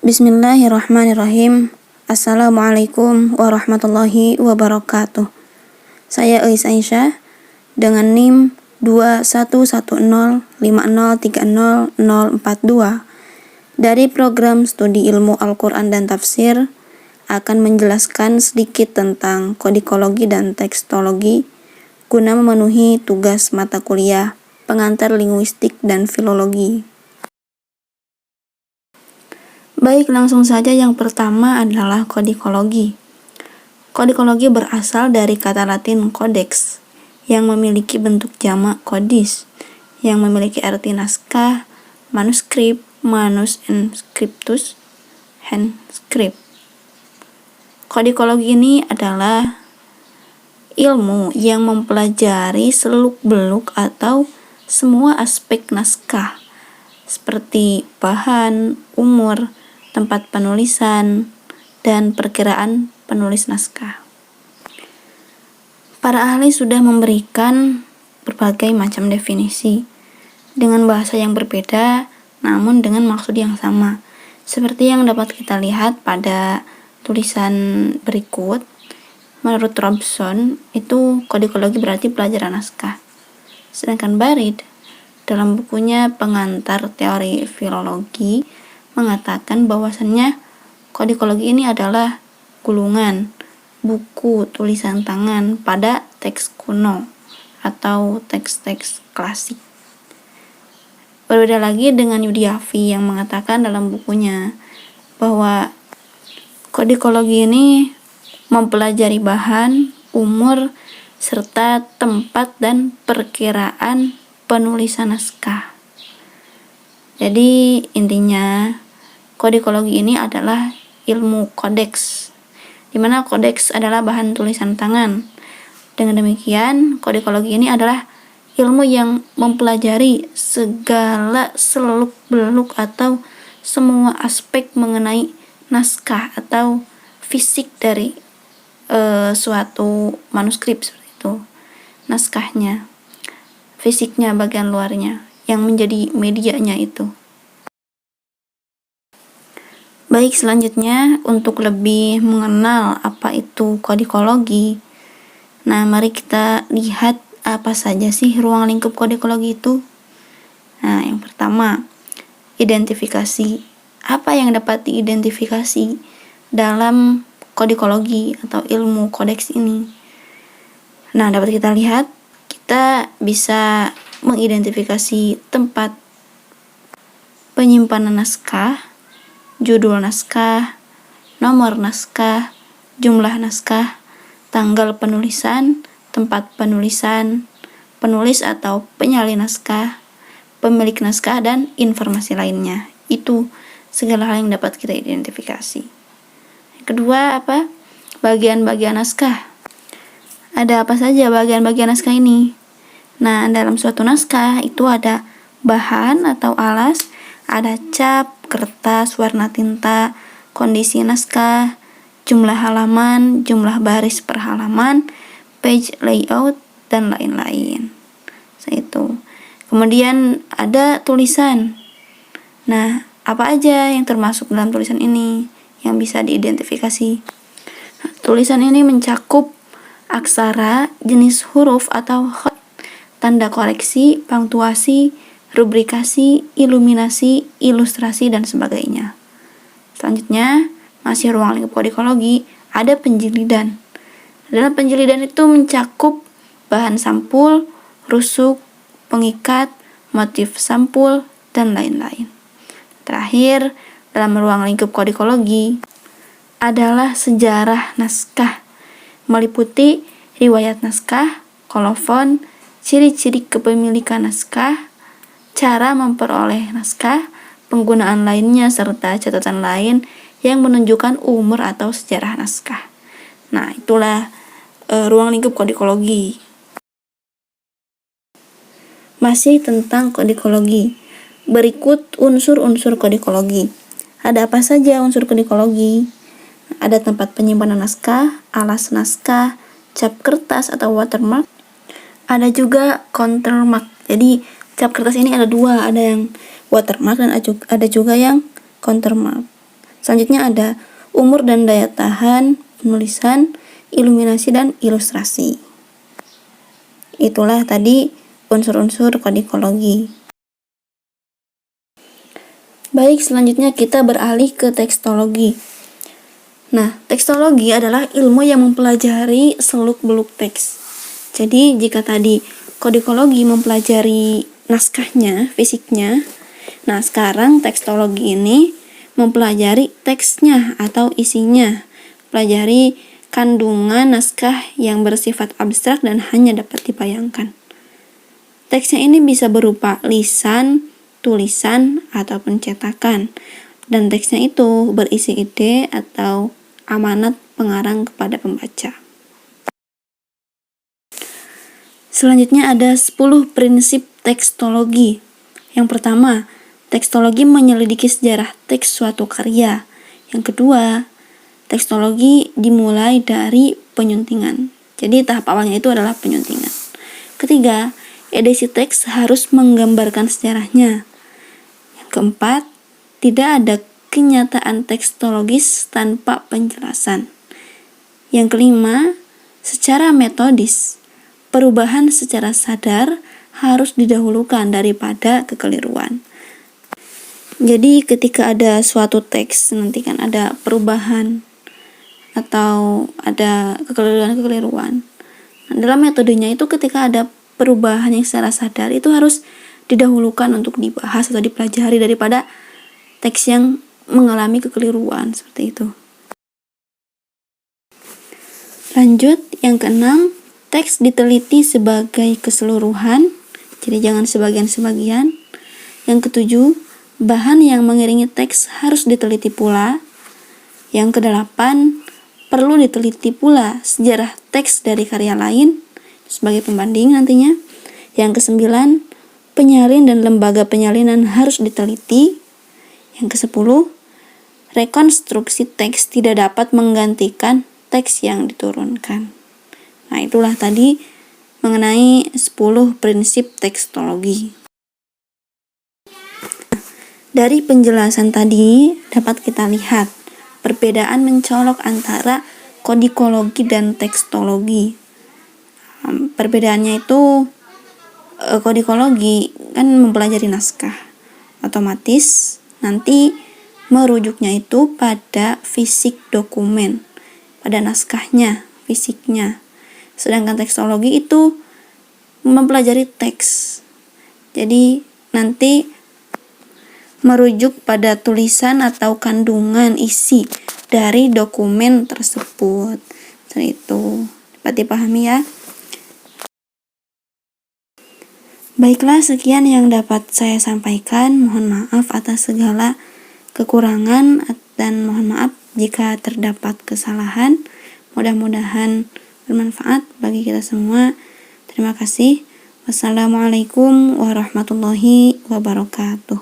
Bismillahirrahmanirrahim. Assalamualaikum warahmatullahi wabarakatuh. Saya Eis Aisyah dengan NIM 2110503042 dari program studi ilmu Al-Quran dan Tafsir akan menjelaskan sedikit tentang kodikologi dan tekstologi guna memenuhi tugas mata kuliah pengantar linguistik dan filologi. Baik, langsung saja yang pertama adalah kodikologi. Kodikologi berasal dari kata Latin codex, yang memiliki bentuk jamak codis, yang memiliki arti naskah, manuskrip, manus and scriptus, hand script. Kodikologi ini adalah ilmu yang mempelajari seluk-beluk atau semua aspek naskah, seperti bahan, umur, tempat penulisan, dan perkiraan penulis naskah. Para ahli sudah memberikan berbagai macam definisi dengan bahasa yang berbeda namun dengan maksud yang sama. Seperti yang dapat kita lihat pada tulisan berikut, menurut Robson itu kodikologi berarti pelajaran naskah. Sedangkan Barid dalam bukunya Pengantar Teori Filologi mengatakan bahwasannya kodikologi ini adalah gulungan buku tulisan tangan pada teks kuno atau teks-teks klasik. Berbeda lagi dengan Yudiafi yang mengatakan dalam bukunya bahwa kodikologi ini mempelajari bahan, umur, serta tempat dan perkiraan penulisan naskah. Jadi intinya kodikologi ini adalah ilmu kodeks, di mana kodeks adalah bahan tulisan tangan. Dengan demikian, kodikologi ini adalah ilmu yang mempelajari segala seluk-beluk atau semua aspek mengenai naskah atau fisik dari suatu manuskrip seperti itu. Naskahnya, fisiknya, bagian luarnya, yang menjadi medianya itu. Baik, selanjutnya untuk lebih mengenal apa itu kodikologi, nah mari kita lihat apa saja sih ruang lingkup kodikologi itu. Nah, yang pertama, identifikasi. Apa yang dapat diidentifikasi dalam kodikologi atau ilmu kodeks ini? Nah, dapat kita lihat, kita bisa mengidentifikasi tempat penyimpanan naskah, judul naskah, nomor naskah, jumlah naskah, tanggal penulisan, tempat penulisan, penulis atau penyalin naskah, pemilik naskah, dan informasi lainnya. Itu segala hal yang dapat kita identifikasi. Kedua, apa? Bagian-bagian naskah. Ada apa saja bagian-bagian naskah ini? Nah, dalam suatu naskah itu ada bahan atau alas, ada cap, kertas, warna tinta, kondisi naskah, jumlah halaman, jumlah baris per halaman, page layout, dan lain-lain. Itu. Kemudian ada tulisan. Nah, apa aja yang termasuk dalam tulisan ini yang bisa diidentifikasi? Nah, tulisan ini mencakup aksara, jenis huruf atau khat, tanda koreksi, punktuasi, rubrikasi, iluminasi, ilustrasi, dan sebagainya. Selanjutnya, masih ruang lingkup kodikologi, ada penjilidan. Dalam penjilidan itu mencakup bahan sampul, rusuk, pengikat, motif sampul, dan lain-lain. Terakhir, dalam ruang lingkup kodikologi adalah sejarah naskah, meliputi riwayat naskah, kolofon, ciri-ciri kepemilikan naskah, cara memperoleh naskah, penggunaan lainnya, serta catatan lain yang menunjukkan umur atau sejarah naskah. Nah, itulah ruang lingkup kodikologi. Masih tentang kodikologi. Berikut unsur-unsur kodikologi. Ada apa saja unsur kodikologi? Ada tempat penyimpanan naskah, alas naskah, cap kertas atau watermark. Ada juga countermark. Jadi cap kertas ini ada dua, ada yang watermark dan ada juga yang countermark. Selanjutnya ada umur dan daya tahan, penulisan, iluminasi, dan ilustrasi. Itulah tadi unsur-unsur kodikologi. Baik, selanjutnya kita beralih ke tekstologi. Nah, tekstologi adalah ilmu yang mempelajari seluk-beluk teks. Jadi, jika tadi kodikologi mempelajari naskahnya, fisiknya, nah sekarang tekstologi ini mempelajari teksnya atau isinya, pelajari kandungan naskah yang bersifat abstrak dan hanya dapat dibayangkan. Teksnya ini bisa berupa lisan, tulisan, ataupun cetakan, dan teksnya itu berisi ide atau amanat pengarang kepada pembaca. Selanjutnya ada 10 prinsip tekstologi. Yang pertama, tekstologi menyelidiki sejarah teks suatu karya. Yang kedua, tekstologi dimulai dari penyuntingan. Jadi tahap awalnya itu adalah penyuntingan. Ketiga, edisi teks harus menggambarkan sejarahnya. Yang keempat, tidak ada kenyataan tekstologis tanpa penjelasan. Yang kelima, secara metodis, perubahan secara sadar harus didahulukan daripada kekeliruan. Jadi ketika ada suatu teks, nanti kan ada perubahan atau ada kekeliruan. Nah, dalam metodenya itu ketika ada perubahan yang secara sadar itu harus didahulukan untuk dibahas atau dipelajari daripada teks yang mengalami kekeliruan seperti itu. Lanjut, yang keenam, teks diteliti sebagai keseluruhan, jadi jangan sebagian-sebagian. Yang ketujuh, bahan yang mengiringi teks harus diteliti pula. Yang kedelapan, perlu diteliti pula sejarah teks dari karya lain sebagai pembanding nantinya. Yang kesembilan, penyalin dan lembaga penyalinan harus diteliti. Yang kesepuluh, rekonstruksi teks tidak dapat menggantikan teks yang diturunkan. Nah, itulah tadi mengenai 10 prinsip tekstologi. Dari penjelasan tadi dapat kita lihat perbedaan mencolok antara kodikologi dan tekstologi. Perbedaannya itu kodikologi kan mempelajari naskah, otomatis nanti merujuknya itu pada fisik dokumen, pada naskahnya, fisiknya. Sedangkan tekstologi itu mempelajari teks, jadi nanti merujuk pada tulisan atau kandungan isi dari dokumen tersebut. Seperti itu, dapat dipahami ya. Baiklah, sekian yang dapat saya sampaikan. Mohon maaf atas segala kekurangan dan mohon maaf jika terdapat kesalahan. Mudah-mudahan bermanfaat bagi kita semua. Terima kasih. Wassalamualaikum warahmatullahi wabarakatuh.